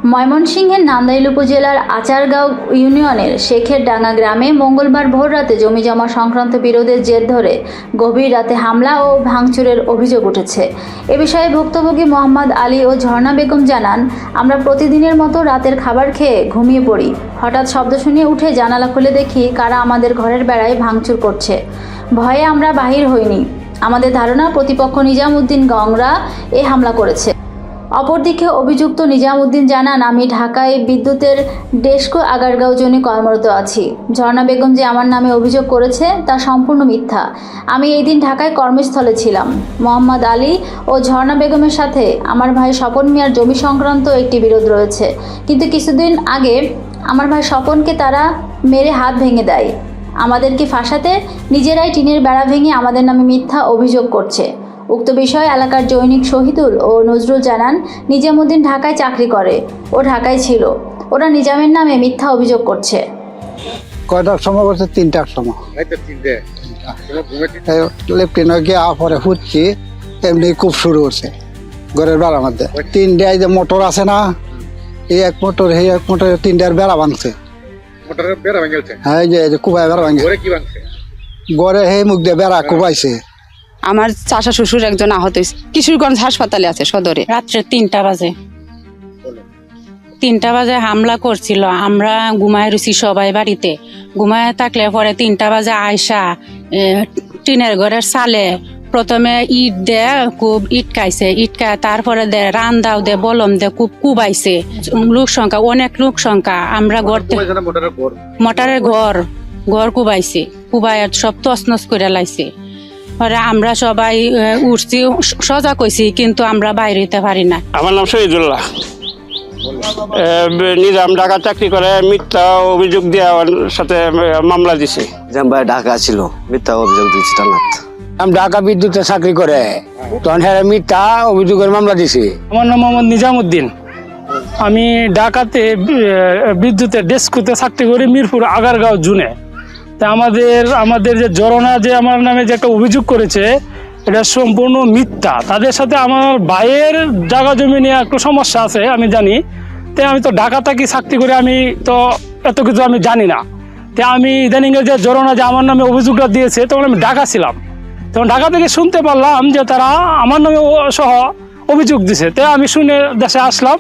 ময়মনসিংহের নান্দাইল উপজেলার আচারগাঁও ইউনিয়নের শেখের ডাঙ্গা গ্রামে মঙ্গলবার ভোররাতে জমিজমা সংক্রান্ত বিরোধের জের ধরে গভীর রাতে হামলা ও ভাঙচুরের অভিযোগ উঠেছে। এ বিষয়ে ভুক্তভোগী মোহাম্মদ আলী ও ঝর্ণা বেগম জানান, আমরা প্রতিদিনের মতো রাতের খাবার খেয়ে ঘুমিয়ে পড়ি। হঠাৎ শব্দ শুনে উঠে জানালা খুলে দেখি কারা আমাদের ঘরের বেড়ায় ভাঙচুর করছে। ভয়ে আমরা বাহির হইনি। আমাদের ধারণা প্রতিপক্ষ নিজামউদ্দিন গংরা এ হামলা করেছে। অপরদিকে অভিযুক্ত নিজামউদ্দিন জানান, আমি ঢাকায় বিদ্যুতের ডেস্কো আগারগাঁও জোনে কর্মরত আছি। ঝর্ণা বেগম যে আমার নামে অভিযোগ করেছে তা সম্পূর্ণ মিথ্যা। আমি এই দিন ঢাকায় কর্মস্থলে ছিলাম। মোহাম্মদ আলী ও ঝর্ণা বেগমের সাথে আমার ভাই স্বপন মিয়ার জমি সংক্রান্ত একটি বিরোধ রয়েছে, কিন্তু কিছুদিন আগে আমার ভাই স্বপনকে তারা মেরে হাত ভেঙে দেয়। আমাদেরকে ফাঁসাতে নিজেরাই টিনের বেড়া ভেঙে আমাদের নামে মিথ্যা অভিযোগ করছে। উক্ত বিষয়ে এলাকার জৈনিক শহীদুল ও নজরুল জানান, নিজামউদ্দিন ঢাকায় চাকরি করে, ও ঢাকায় ছিল। ওরা নিজামের নামে মিথ্যা অভিযোগ করছে। কয়টার সময় করছে? 3টার সময়। লেফটেন্ট গিয়ে পরে ফুটছি, এমনি খুব শুরু হচ্ছে ঘরের বেড়ার মধ্যে। 3টায় যে মোটর আছে না, এই এক মোটর এই এক মোটর 3টার বেড়া ভাঙছে। হ্যাঁ, যে কুবাই বেড়া ভাঙছে। ঘরে সেই মুখ দিয়ে বেড়া কুবাইছে। আমার চাচা শ্বশুর একজন আহত হয়েছে, কিশোরগঞ্জ হাসপাতালে আছে সদরে। রাত্রে 3টা বাজে হামলা করছিল। আমরা ঘুমায় রয়েছি সবাই বাড়িতে। ঘুমায় থাকলে পরে 3টা বাজে আয়সা টিনের ঘরের সালে প্রথমে ইট দে খুব ইটকাইছে, ইটকায় তারপরে দে রান্দাও দে বলম দে খুব কুবাইছে। লোক সংখ্যা, অনেক লোক সংখ্যা। আমরা মোটরের ঘর কুবাইছে, কুবাই সব তছনছ করে লাইছে। পরে আমরা সবাই উঠছি, সজাগ হয়েছি, কিন্তু আমরা বাইরে হইতে পারি না। আমার নাম শহীদুল্লাহ। নিজাম ঢাকা চাকরি করে, মিথ্যা অভিযোগ দিয়ে আমার সাথে মামলা দিছে। ভাই ঢাকা ছিল, মিথ্যা অভিযোগ দিচ্ছে টানাত। আমি ঢাকা বিদ্যুতে চাকরি করে, তখন হ্যাঁ মিথ্যা অভিযোগের মামলা দিছি। আমার নাম মোহাম্মদ নিজামউদ্দিন। আমি ঢাকাতে বিদ্যুতের ডেস্কোতে চাকরি করি, মিরপুর আগারগাঁও জুনে। তা আমাদের যে জরনা যে আমার নামে যে একটা অভিযোগ করেছে, এটা সম্পূর্ণ মিথ্যা। তাদের সাথে আমার ভাইয়ের জায়গা জমি নিয়ে একটু সমস্যা আছে, আমি জানি। তাই আমি তো ঢাকা থাকি চাকরি করে, আমি তো এত কিছু আমি জানি না। তাই আমি ইদানিং যে জরনা যে আমার নামে অভিযোগটা দিয়েছে, তখন আমি ঢাকা ছিলাম। তখন ঢাকা থেকে শুনতে পারলাম যে তারা আমার নামে সহ অভিযোগ দিছে। তাই আমি শুনে দেশে আসলাম।